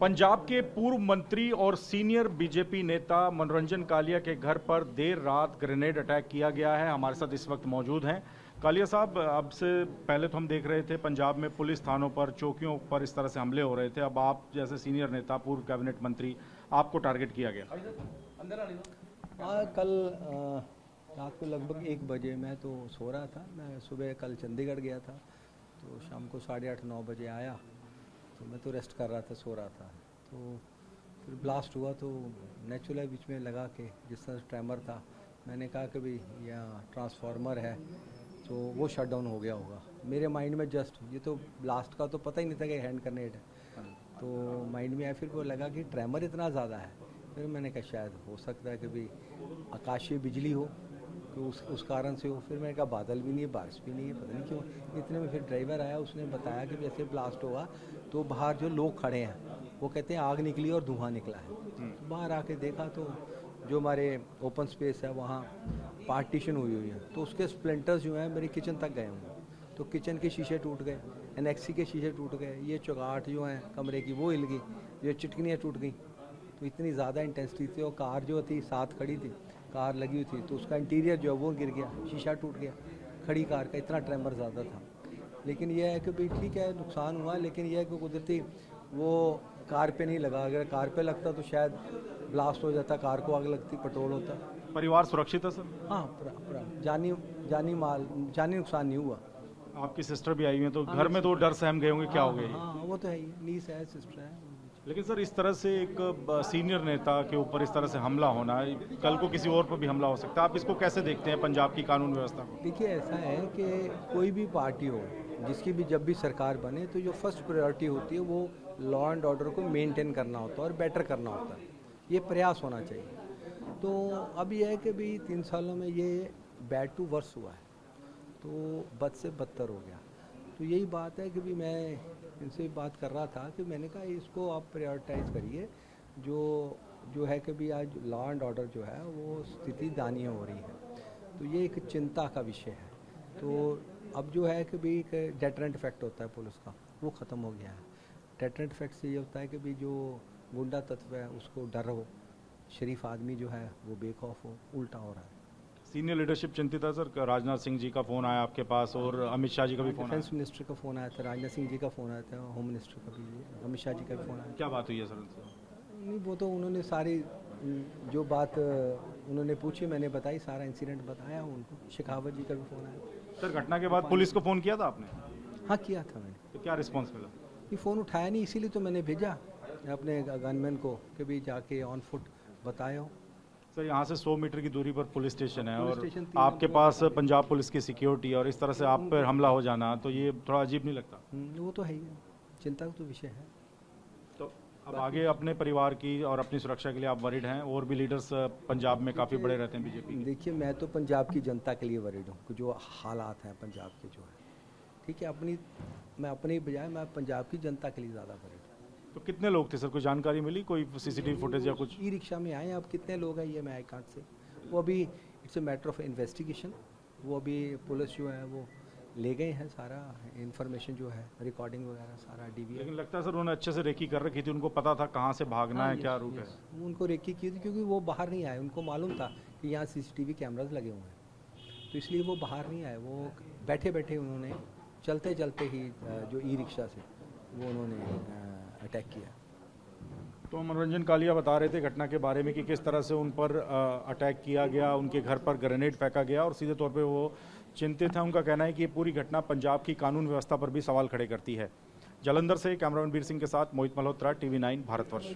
पंजाब के पूर्व मंत्री और सीनियर बीजेपी नेता मनोरंजन कालिया के घर पर देर रात ग्रेनेड अटैक किया गया है। हमारे साथ इस वक्त मौजूद हैं कालिया साहब। अब से पहले तो हम देख रहे थे पंजाब में पुलिस थानों पर, चौकियों पर इस तरह से हमले हो रहे थे। अब आप जैसे सीनियर नेता, पूर्व कैबिनेट मंत्री, आपको टारगेट किया गया। कल रात को लगभग 1 बजे मैं तो सो रहा था। मैं सुबह कल चंडीगढ़ गया था, तो शाम को 8:30-9 बजे आया। तो मैं तो रेस्ट कर रहा था, सो रहा था। तो फिर ब्लास्ट हुआ तो नेचुरल बीच में लगा के जिस तरह ट्रैमर था, मैंने कहा कि भाई यहाँ ट्रांसफार्मर है तो वो शट डाउन हो गया होगा। मेरे माइंड में जस्ट ये तो ब्लास्ट का तो पता ही नहीं था कि हैंड ग्रेनेड है, तो माइंड में आया। फिर वो लगा कि ट्रैमर इतना ज़्यादा है। फिर मैंने कहा शायद हो सकता है कि भाई आकाशीय बिजली हो, तो उस कारण से हो। फिर मैंने कहा बादल भी नहीं है, बारिश भी नहीं है, पता नहीं क्यों। इतने में फिर ड्राइवर आया, उसने बताया कि जैसे ब्लास्ट होगा तो बाहर जो लोग खड़े हैं वो कहते हैं आग निकली और धुआं निकला है। तो बाहर आके देखा तो जो हमारे ओपन स्पेस है वहाँ पार्टीशन हुई है, तो उसके स्प्लिंटर्स जो हैं मेरे किचन तक गए हुए। तो किचन के शीशे टूट गए, एनेक्सी के शीशे टूट गए, ये चौगाट जो हैं कमरे की वो हिल गई, ये चिटकनियाँ टूट गई। तो इतनी ज़्यादा इंटेंसिटी थी। और कार जो थी साथ खड़ी थी, कार लगी हुई थी, तो उसका इंटीरियर जो है वो गिर गया, शीशा टूट गया खड़ी कार का। इतना ट्रेमर ज़्यादा था। लेकिन यह है कि भाई ठीक है, नुकसान हुआ, लेकिन यह है कि कुदरती वो कार पे नहीं लगा। अगर कार पे लगता तो शायद ब्लास्ट हो जाता, कार को आग लगती, पेट्रोल होता। परिवार सुरक्षित है सर? हाँ, जानी नुकसान नहीं हुआ। आपकी सिस्टर भी आई हुई है, तो घर में तो डर सहम गए होंगे, क्या हो गई? हाँ, वो तो है ही, नीस है, सिस्टर है। लेकिन सर इस तरह से एक सीनियर नेता के ऊपर इस तरह से हमला होना, कल को किसी और पर भी हमला हो सकता है। आप इसको कैसे देखते हैं पंजाब की कानून व्यवस्था को? देखिए, ऐसा है कि कोई भी पार्टी हो, जिसकी भी जब भी सरकार बने, तो जो फर्स्ट प्रायोरिटी होती है वो लॉ एंड ऑर्डर को मेंटेन करना होता है और बेटर करना होता है। ये प्रयास होना चाहिए। तो अब यह है कि भाई 3 सालों में ये बैड टू वर्स हुआ है, तो बद से बदतर हो गया। तो यही बात है कि भी मैं इनसे बात कर रहा था कि मैंने कहा इसको आप प्रायोरिटाइज करिए। जो है कि भी आज लॉ एंड ऑर्डर जो है वो स्थिति दयनीय हो रही है, तो ये एक चिंता का विषय है। तो अब जो है कि भी एक डेटरेंट इफेक्ट होता है पुलिस का, वो ख़त्म हो गया है। डेटरेंट इफेक्ट से ये होता है कि भी जो गुंडा तत्व है उसको डर हो, शरीफ आदमी जो है वो बेखौफ हो, उल्टा हो रहा है। सीनियर लीडरशिप चिंतित है सर? राजनाथ सिंह जी का फोन आया आपके पास और अमित शाह जी का भी फोन आया? डिफेंस मिनिस्टर का फ़ोन आया था, राजनाथ सिंह जी का फ़ोन आया था, होम मिनिस्टर का भी, अमित शाह जी का भी फ़ोन आया। क्या बात हुई है सर उनसे? नहीं, वो तो उन्होंने सारी जो बात उन्होंने पूछी मैंने बताई, सारा इंसिडेंट बताया उनको। शेखावत जी का भी फ़ोन आया। सर घटना के बाद पुलिस को फ़ोन किया था आपने? हाँ, किया था मैंने। तो क्या रिस्पॉन्स मिला? ये फ़ोन उठाया नहीं, इसीलिए तो मैंने भेजा अपने गनमैन को कि भी जाके ऑन फुट बताया। सर यहाँ से 100 मीटर की दूरी पर पुलिस स्टेशन है और स्टेशन 3 आपके पास पंजाब पुलिस की सिक्योरिटी और इस तरह से आप पर हमला हो जाना, तो ये थोड़ा अजीब नहीं लगता? वो तो है ही, चिंता का तो विषय है। तो अब आगे अपने परिवार की और अपनी सुरक्षा के लिए आप वरिड हैं? और भी लीडर्स पंजाब में काफ़ी बड़े रहते हैं बीजेपी? देखिए, मैं तो पंजाब की जनता के लिए वरिड हूँ कि जो हालात हैं पंजाब के जो है, ठीक है, मैं अपनी बजाय मैं पंजाब की जनता के लिए ज़्यादा वरिड हूँ। तो कितने लोग थे सर? कोई जानकारी मिली, कोई सीसीटीवी फुटेज या कुछ? ई रिक्शा में आए। अब कितने लोग हैं ये मैं आई कांट से, वो अभी it's a matter of investigation. वो अभी पुलिस जो है वो ले गए हैं, सारा इन्फॉर्मेशन जो है, रिकॉर्डिंग वगैरह सारा डीवीआर। लेकिन लगता है सर उन्होंने अच्छे से रेकी कर रखी थी, उनको पता था कहाँ से भागना है, क्या रूट है? उनको रेकी की थी क्योंकि वो बाहर नहीं आए। उनको मालूम था कि यहाँ सीसीटीवी कैमराज लगे हुए हैं, तो इसलिए वो बाहर नहीं आए। वो बैठे बैठे उन्होंने चलते चलते ही जो ई रिक्शा से वो उन्होंने अटैक किया। तो मनोरंजन कालिया बता रहे थे घटना के बारे में कि किस तरह से उन पर अटैक किया गया, उनके घर पर ग्रेनेड फेंका गया और सीधे तौर पे वो चिंतित हैं। उनका कहना है कि ये पूरी घटना पंजाब की कानून व्यवस्था पर भी सवाल खड़े करती है। जालंधर से कैमरामैन वीर सिंह के साथ मोहित मल्होत्रा, TV9 भारतवर्ष।